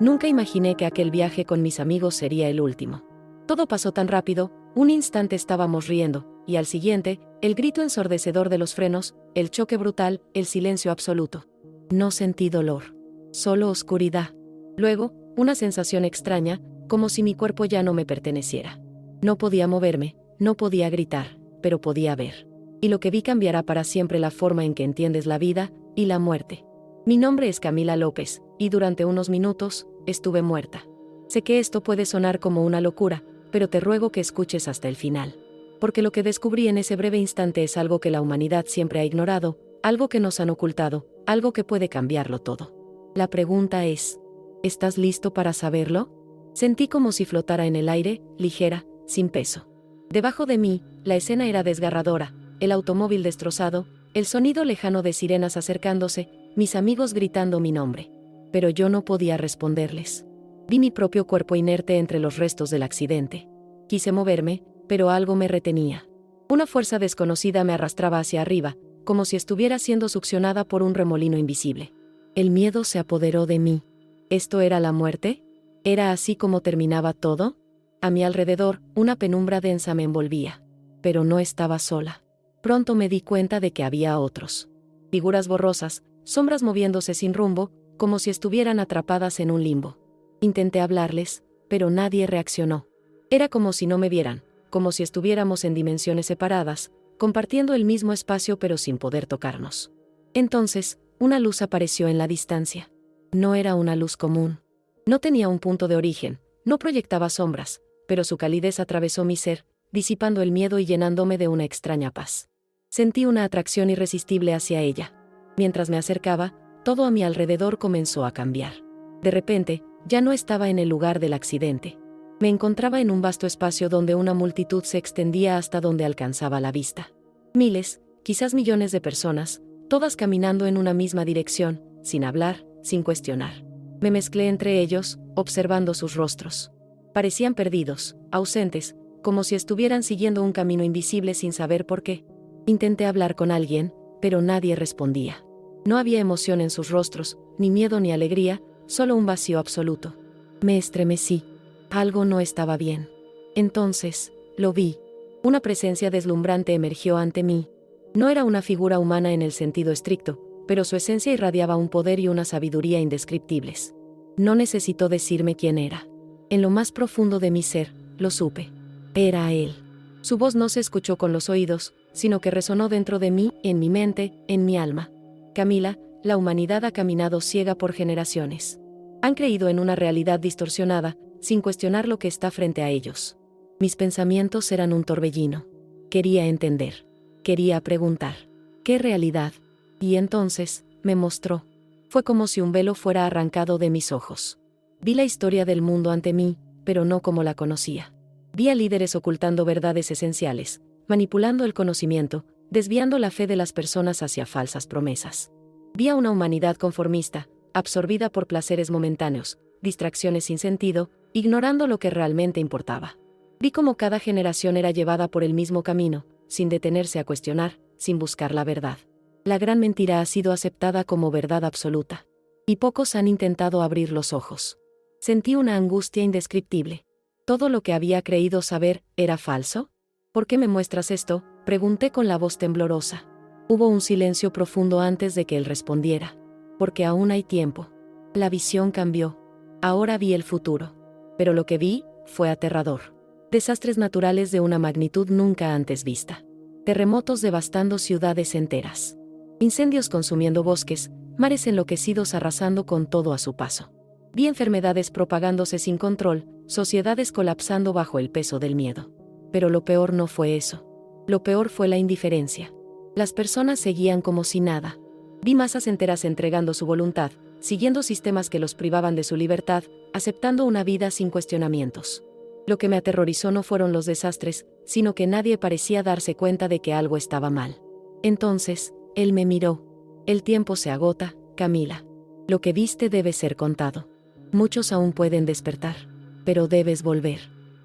Nunca imaginé que aquel viaje con mis amigos sería el último. Todo pasó tan rápido, un instante estábamos riendo, y al siguiente, el grito ensordecedor de los frenos, el choque brutal, el silencio absoluto. No sentí dolor, solo oscuridad. Luego, una sensación extraña, como si mi cuerpo ya no me perteneciera. No podía moverme, no podía gritar, pero podía ver. Y lo que vi cambiará para siempre la forma en que entiendes la vida y la muerte. Mi nombre es Camila López, y durante unos minutos, estuve muerta. Sé que esto puede sonar como una locura, pero te ruego que escuches hasta el final. Porque lo que descubrí en ese breve instante es algo que la humanidad siempre ha ignorado, algo que nos han ocultado, algo que puede cambiarlo todo. La pregunta es, ¿estás listo para saberlo? Sentí como si flotara en el aire, ligera, sin peso. Debajo de mí, la escena era desgarradora, el automóvil destrozado, el sonido lejano de sirenas acercándose, mis amigos gritando mi nombre. Pero yo no podía responderles. Vi mi propio cuerpo inerte entre los restos del accidente. Quise moverme, pero algo me retenía. Una fuerza desconocida me arrastraba hacia arriba, como si estuviera siendo succionada por un remolino invisible. El miedo se apoderó de mí. ¿Esto era la muerte? ¿Era así como terminaba todo? A mi alrededor, una penumbra densa me envolvía. Pero no estaba sola. Pronto me di cuenta de que había otros. Figuras borrosas, sombras moviéndose sin rumbo, como si estuvieran atrapadas en un limbo. Intenté hablarles, pero nadie reaccionó. Era como si no me vieran, como si estuviéramos en dimensiones separadas, compartiendo el mismo espacio pero sin poder tocarnos. Entonces, una luz apareció en la distancia. No era una luz común. No tenía un punto de origen, no proyectaba sombras, pero su calidez atravesó mi ser, disipando el miedo y llenándome de una extraña paz. Sentí una atracción irresistible hacia ella. Mientras me acercaba, todo a mi alrededor comenzó a cambiar. De repente, ya no estaba en el lugar del accidente. Me encontraba en un vasto espacio donde una multitud se extendía hasta donde alcanzaba la vista. Miles, quizás millones de personas, todas caminando en una misma dirección, sin hablar, sin cuestionar. Me mezclé entre ellos, observando sus rostros. Parecían perdidos, ausentes, como si estuvieran siguiendo un camino invisible sin saber por qué. Intenté hablar con alguien, pero nadie respondía. No había emoción en sus rostros, ni miedo ni alegría, solo un vacío absoluto. Me estremecí. Algo no estaba bien. Entonces, lo vi. Una presencia deslumbrante emergió ante mí. No era una figura humana en el sentido estricto, pero su esencia irradiaba un poder y una sabiduría indescriptibles. No necesitó decirme quién era. En lo más profundo de mi ser, lo supe. Era él. Su voz no se escuchó con los oídos, sino que resonó dentro de mí, en mi mente, en mi alma. Camila, la humanidad ha caminado ciega por generaciones. Han creído en una realidad distorsionada, sin cuestionar lo que está frente a ellos. Mis pensamientos eran un torbellino. Quería entender. Quería preguntar. ¿Qué realidad? Y entonces, me mostró. Fue como si un velo fuera arrancado de mis ojos. Vi la historia del mundo ante mí, pero no como la conocía. Vi a líderes ocultando verdades esenciales, manipulando el conocimiento, desviando la fe de las personas hacia falsas promesas. Vi a una humanidad conformista, absorbida por placeres momentáneos, distracciones sin sentido, ignorando lo que realmente importaba. Vi cómo cada generación era llevada por el mismo camino, sin detenerse a cuestionar, sin buscar la verdad. La gran mentira ha sido aceptada como verdad absoluta. Y pocos han intentado abrir los ojos. Sentí una angustia indescriptible. ¿Todo lo que había creído saber era falso? ¿Por qué me muestras esto?, pregunté con la voz temblorosa. Hubo un silencio profundo antes de que él respondiera. Porque aún hay tiempo. La visión cambió. Ahora vi el futuro. Pero lo que vi fue aterrador. Desastres naturales de una magnitud nunca antes vista. Terremotos devastando ciudades enteras. Incendios consumiendo bosques, mares enloquecidos arrasando con todo a su paso. Vi enfermedades propagándose sin control, sociedades colapsando bajo el peso del miedo. Pero lo peor no fue eso. Lo peor fue la indiferencia. Las personas seguían como si nada. Vi masas enteras entregando su voluntad, siguiendo sistemas que los privaban de su libertad, aceptando una vida sin cuestionamientos. Lo que me aterrorizó no fueron los desastres, sino que nadie parecía darse cuenta de que algo estaba mal. Entonces, él me miró. El tiempo se agota, Camila. Lo que viste debe ser contado. Muchos aún pueden despertar. Pero debes volver.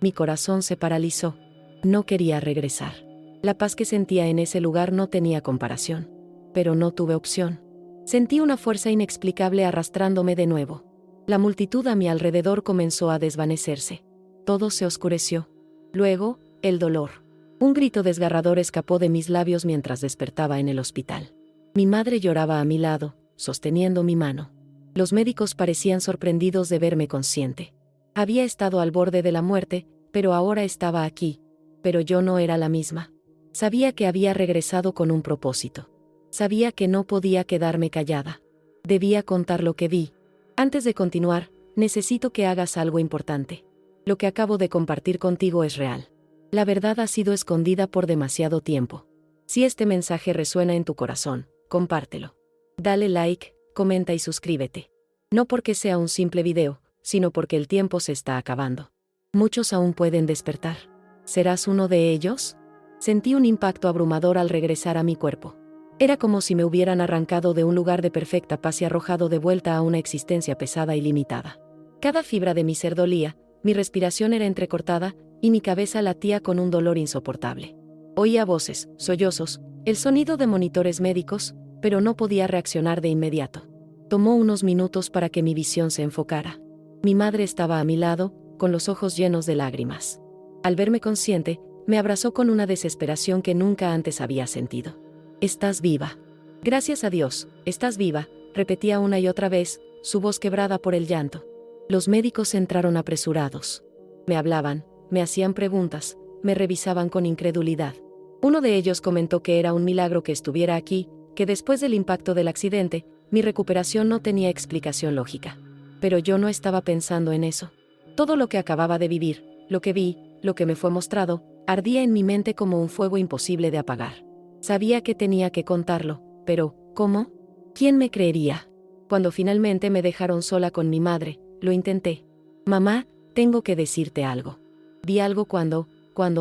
Mi corazón se paralizó. No quería regresar. La paz que sentía en ese lugar no tenía comparación. Pero no tuve opción. Sentí una fuerza inexplicable arrastrándome de nuevo. La multitud a mi alrededor comenzó a desvanecerse. Todo se oscureció. Luego, el dolor. Un grito desgarrador escapó de mis labios mientras despertaba en el hospital. Mi madre lloraba a mi lado, sosteniendo mi mano. Los médicos parecían sorprendidos de verme consciente. Había estado al borde de la muerte, pero ahora estaba aquí. Pero yo no era la misma. Sabía que había regresado con un propósito. Sabía que no podía quedarme callada. Debía contar lo que vi. Antes de continuar, necesito que hagas algo importante. Lo que acabo de compartir contigo es real. La verdad ha sido escondida por demasiado tiempo. Si este mensaje resuena en tu corazón, compártelo. Dale like, comenta y suscríbete. No porque sea un simple video, sino porque el tiempo se está acabando. Muchos aún pueden despertar. ¿Serás uno de ellos? Sentí un impacto abrumador al regresar a mi cuerpo. Era como si me hubieran arrancado de un lugar de perfecta paz y arrojado de vuelta a una existencia pesada y limitada. Cada fibra de mi ser dolía, mi respiración era entrecortada, y mi cabeza latía con un dolor insoportable. Oía voces, sollozos, el sonido de monitores médicos, pero no podía reaccionar de inmediato. Tomó unos minutos para que mi visión se enfocara. Mi madre estaba a mi lado, con los ojos llenos de lágrimas. Al verme consciente, me abrazó con una desesperación que nunca antes había sentido. «Estás viva. Gracias a Dios, estás viva», repetía una y otra vez, su voz quebrada por el llanto. Los médicos entraron apresurados. Me hablaban, me hacían preguntas, me revisaban con incredulidad. Uno de ellos comentó que era un milagro que estuviera aquí, que después del impacto del accidente, mi recuperación no tenía explicación lógica. Pero yo no estaba pensando en eso. Todo lo que acababa de vivir, lo que vi, lo que me fue mostrado, ardía en mi mente como un fuego imposible de apagar. Sabía que tenía que contarlo, pero, ¿cómo? ¿Quién me creería? Cuando finalmente me dejaron sola con mi madre, lo intenté. «Mamá, tengo que decirte algo. Vi algo cuando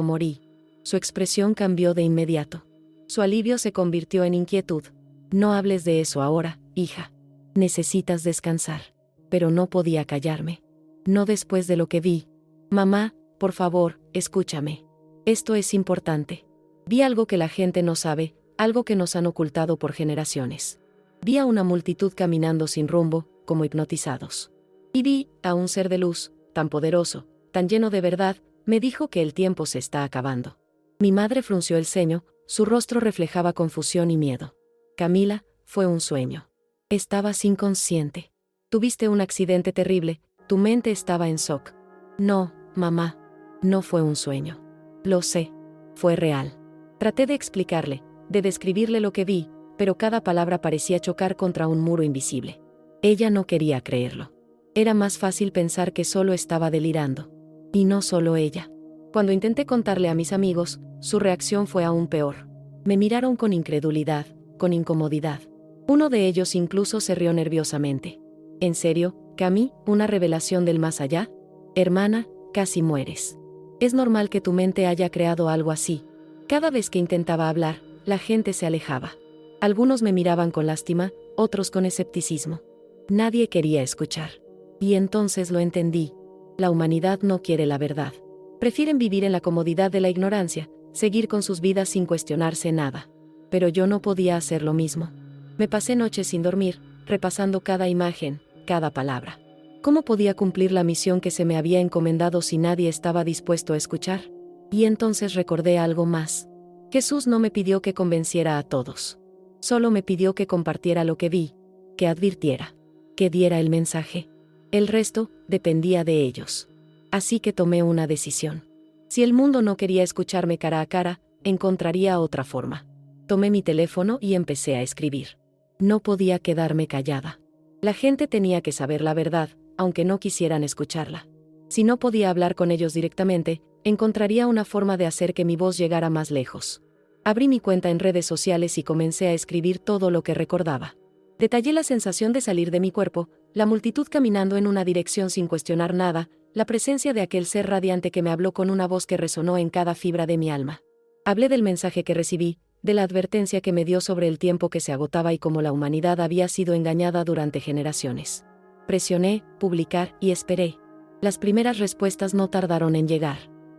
morí». Su expresión cambió de inmediato. Su alivio se convirtió en inquietud. «No hables de eso ahora, hija. Necesitas descansar». Pero no podía callarme. «No después de lo que vi. Mamá, por favor, escúchame. Esto es importante. Vi algo que la gente no sabe, algo que nos han ocultado por generaciones. Vi a una multitud caminando sin rumbo, como hipnotizados. Y vi a un ser de luz, tan poderoso, tan lleno de verdad, me dijo que el tiempo se está acabando». Mi madre frunció el ceño, su rostro reflejaba confusión y miedo. «Camila, fue un sueño. Estabas inconsciente. Tuviste un accidente terrible, tu mente estaba en shock». «No, mamá. No fue un sueño. Lo sé. Fue real». Traté de explicarle, de describirle lo que vi, pero cada palabra parecía chocar contra un muro invisible. Ella no quería creerlo. Era más fácil pensar que solo estaba delirando. Y no solo ella. Cuando intenté contarle a mis amigos, su reacción fue aún peor. Me miraron con incredulidad, con incomodidad. Uno de ellos incluso se rió nerviosamente. «¿En serio, Cami, una revelación del más allá? Hermana, casi mueres. Es normal que tu mente haya creado algo así». Cada vez que intentaba hablar, la gente se alejaba. Algunos me miraban con lástima, otros con escepticismo. Nadie quería escuchar. Y entonces lo entendí. La humanidad no quiere la verdad. Prefieren vivir en la comodidad de la ignorancia, seguir con sus vidas sin cuestionarse nada. Pero yo no podía hacer lo mismo. Me pasé noches sin dormir, repasando cada imagen, cada palabra. ¿Cómo podía cumplir la misión que se me había encomendado si nadie estaba dispuesto a escuchar? Y entonces recordé algo más. Jesús no me pidió que convenciera a todos. Solo me pidió que compartiera lo que vi, que advirtiera, que diera el mensaje. El resto dependía de ellos. Así que tomé una decisión. Si el mundo no quería escucharme cara a cara, encontraría otra forma. Tomé mi teléfono y empecé a escribir. No podía quedarme callada. La gente tenía que saber la verdad, aunque no quisieran escucharla. Si no podía hablar con ellos directamente, encontraría una forma de hacer que mi voz llegara más lejos. Abrí mi cuenta en redes sociales y comencé a escribir todo lo que recordaba. Detallé la sensación de salir de mi cuerpo, la multitud caminando en una dirección sin cuestionar nada, la presencia de aquel ser radiante que me habló con una voz que resonó en cada fibra de mi alma. Hablé del mensaje que recibí, de la advertencia que me dio sobre el tiempo que se agotaba y cómo la humanidad había sido engañada durante generaciones. Presioné, publicar y esperé. Las primeras respuestas no tardaron en llegar.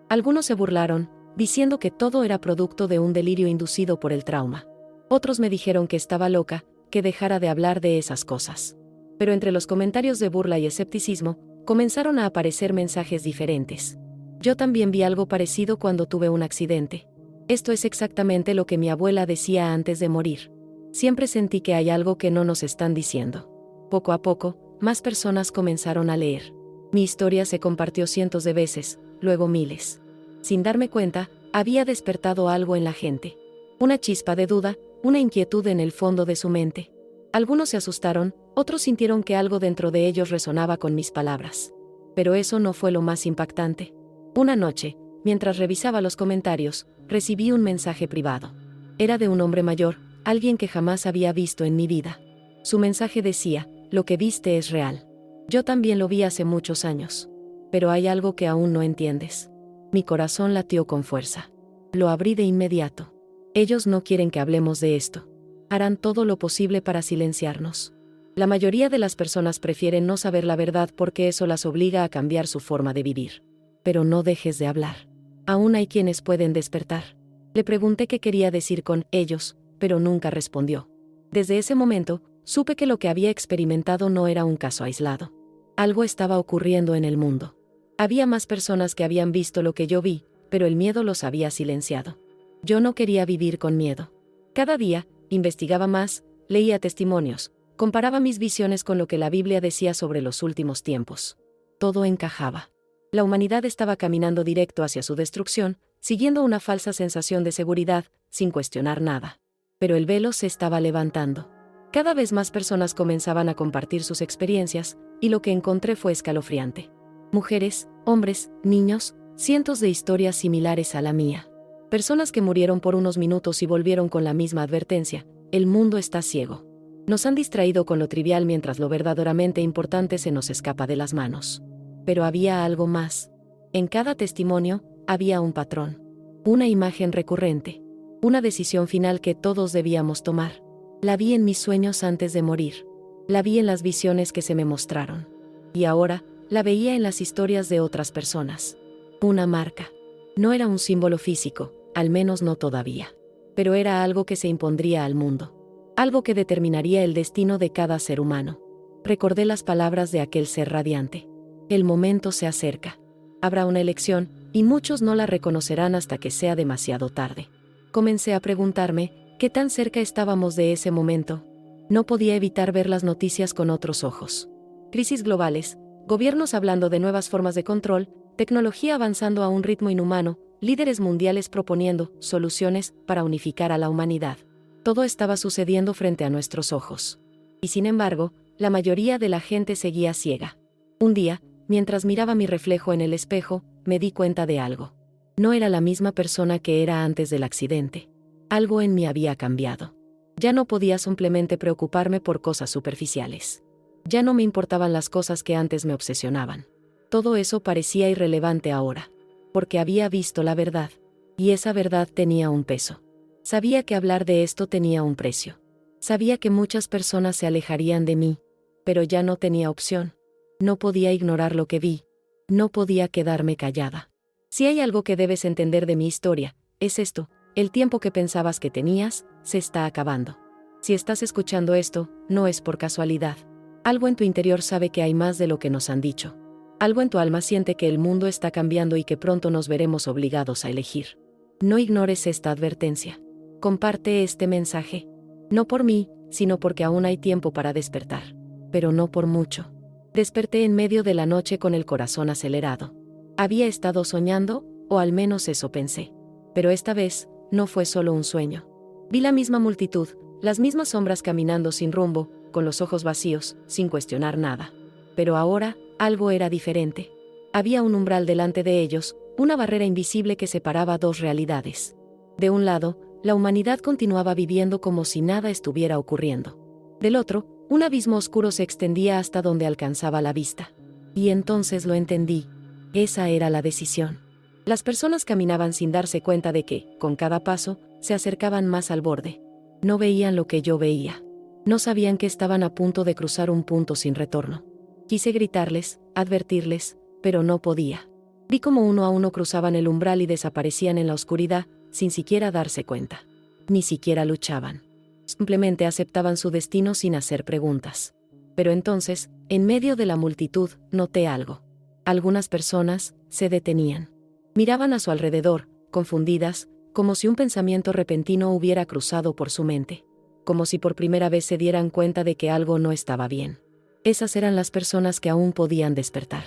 Algunos se burlaron, diciendo que todo era producto de un delirio inducido por el trauma. Otros me dijeron que estaba loca, que dejara de hablar de esas cosas. Pero entre los comentarios de burla y escepticismo, comenzaron a aparecer mensajes diferentes. Yo también vi algo parecido cuando tuve un accidente. Esto es exactamente lo que mi abuela decía antes de morir. Siempre sentí que hay algo que no nos están diciendo. Poco a poco, más personas comenzaron a leer. Mi historia se compartió cientos de veces, luego miles. Sin darme cuenta, había despertado algo en la gente. Una chispa de duda, una inquietud en el fondo de su mente. Algunos se asustaron, otros sintieron que algo dentro de ellos resonaba con mis palabras. Pero eso no fue lo más impactante. Una noche, mientras revisaba los comentarios, recibí un mensaje privado. Era de un hombre mayor, alguien que jamás había visto en mi vida. Su mensaje decía: lo que viste es real. Yo también lo vi hace muchos años. Pero hay algo que aún no entiendes. Mi corazón latió con fuerza. Lo abrí de inmediato. Ellos no quieren que hablemos de esto. Harán todo lo posible para silenciarnos. La mayoría de las personas prefieren no saber la verdad porque eso las obliga a cambiar su forma de vivir. Pero no dejes de hablar. Aún hay quienes pueden despertar. Le pregunté qué quería decir con ellos, pero nunca respondió. Desde ese momento, supe que lo que había experimentado no era un caso aislado. Algo estaba ocurriendo en el mundo. Había más personas que habían visto lo que yo vi, pero el miedo los había silenciado. Yo no quería vivir con miedo. Cada día, investigaba más, leía testimonios, comparaba mis visiones con lo que la Biblia decía sobre los últimos tiempos. Todo encajaba. La humanidad estaba caminando directo hacia su destrucción, siguiendo una falsa sensación de seguridad, sin cuestionar nada. Pero el velo se estaba levantando. Cada vez más personas comenzaban a compartir sus experiencias, y lo que encontré fue escalofriante. Mujeres, hombres, niños, cientos de historias similares a la mía. Personas que murieron por unos minutos y volvieron con la misma advertencia: el mundo está ciego. Nos han distraído con lo trivial mientras lo verdaderamente importante se nos escapa de las manos. Pero había algo más. En cada testimonio, había un patrón. Una imagen recurrente. Una decisión final que todos debíamos tomar. La vi en mis sueños antes de morir. La vi en las visiones que se me mostraron. Y ahora, la veía en las historias de otras personas. Una marca. No era un símbolo físico, al menos no todavía. Pero era algo que se impondría al mundo. Algo que determinaría el destino de cada ser humano. Recordé las palabras de aquel ser radiante. El momento se acerca. Habrá una elección, y muchos no la reconocerán hasta que sea demasiado tarde. Comencé a preguntarme, ¿qué tan cerca estábamos de ese momento? No podía evitar ver las noticias con otros ojos. Crisis globales, gobiernos hablando de nuevas formas de control, tecnología avanzando a un ritmo inhumano, líderes mundiales proponiendo soluciones para unificar a la humanidad. Todo estaba sucediendo frente a nuestros ojos. Y sin embargo, la mayoría de la gente seguía ciega. Un día, mientras miraba mi reflejo en el espejo, me di cuenta de algo. No era la misma persona que era antes del accidente. Algo en mí había cambiado. Ya no podía simplemente preocuparme por cosas superficiales. Ya no me importaban las cosas que antes me obsesionaban. Todo eso parecía irrelevante ahora. Porque había visto la verdad. Y esa verdad tenía un peso. Sabía que hablar de esto tenía un precio. Sabía que muchas personas se alejarían de mí. Pero ya no tenía opción. No podía ignorar lo que vi. No podía quedarme callada. Si hay algo que debes entender de mi historia, es esto: el tiempo que pensabas que tenías, se está acabando. Si estás escuchando esto, no es por casualidad. Algo en tu interior sabe que hay más de lo que nos han dicho. Algo en tu alma siente que el mundo está cambiando y que pronto nos veremos obligados a elegir. No ignores esta advertencia. Comparte este mensaje. No por mí, sino porque aún hay tiempo para despertar. Pero no por mucho. Desperté en medio de la noche con el corazón acelerado. Había estado soñando, o al menos eso pensé. Pero esta vez, no fue solo un sueño. Vi la misma multitud, las mismas sombras caminando sin rumbo, con los ojos vacíos, sin cuestionar nada. Pero ahora, algo era diferente. Había un umbral delante de ellos, una barrera invisible que separaba dos realidades. De un lado, la humanidad continuaba viviendo como si nada estuviera ocurriendo. Del otro, un abismo oscuro se extendía hasta donde alcanzaba la vista. Y entonces lo entendí. Esa era la decisión. Las personas caminaban sin darse cuenta de que, con cada paso, se acercaban más al borde. No veían lo que yo veía. No sabían que estaban a punto de cruzar un punto sin retorno. Quise gritarles, advertirles, pero no podía. Vi cómo uno a uno cruzaban el umbral y desaparecían en la oscuridad, sin siquiera darse cuenta. Ni siquiera luchaban. Simplemente aceptaban su destino sin hacer preguntas. Pero entonces, en medio de la multitud, noté algo. Algunas personas se detenían. Miraban a su alrededor, confundidas, como si un pensamiento repentino hubiera cruzado por su mente. Como si por primera vez se dieran cuenta de que algo no estaba bien. Esas eran las personas que aún podían despertar.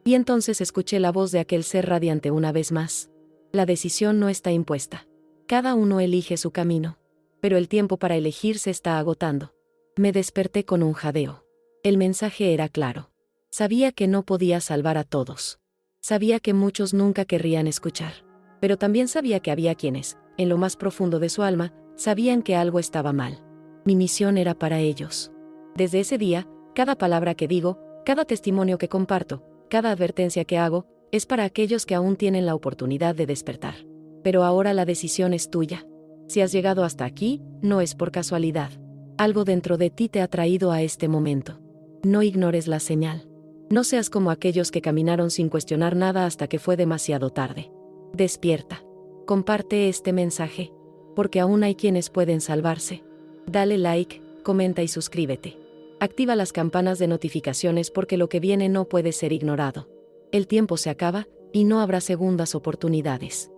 Y entonces escuché la voz de aquel ser radiante una vez más. La decisión no está impuesta. Cada uno elige su camino. Pero el tiempo para elegir se está agotando. Me desperté con un jadeo. El mensaje era claro. Sabía que no podía salvar a todos. Sabía que muchos nunca querrían escuchar. Pero también sabía que había quienes, en lo más profundo de su alma, sabían que algo estaba mal. Mi misión era para ellos. Desde ese día, cada palabra que digo, cada testimonio que comparto, cada advertencia que hago, es para aquellos que aún tienen la oportunidad de despertar. Pero ahora la decisión es tuya. Si has llegado hasta aquí, no es por casualidad. Algo dentro de ti te ha traído a este momento. No ignores la señal. No seas como aquellos que caminaron sin cuestionar nada hasta que fue demasiado tarde. Despierta. Comparte este mensaje, porque aún hay quienes pueden salvarse. Dale like, comenta y suscríbete. Activa las campanas de notificaciones porque lo que viene no puede ser ignorado. El tiempo se acaba, y no habrá segundas oportunidades.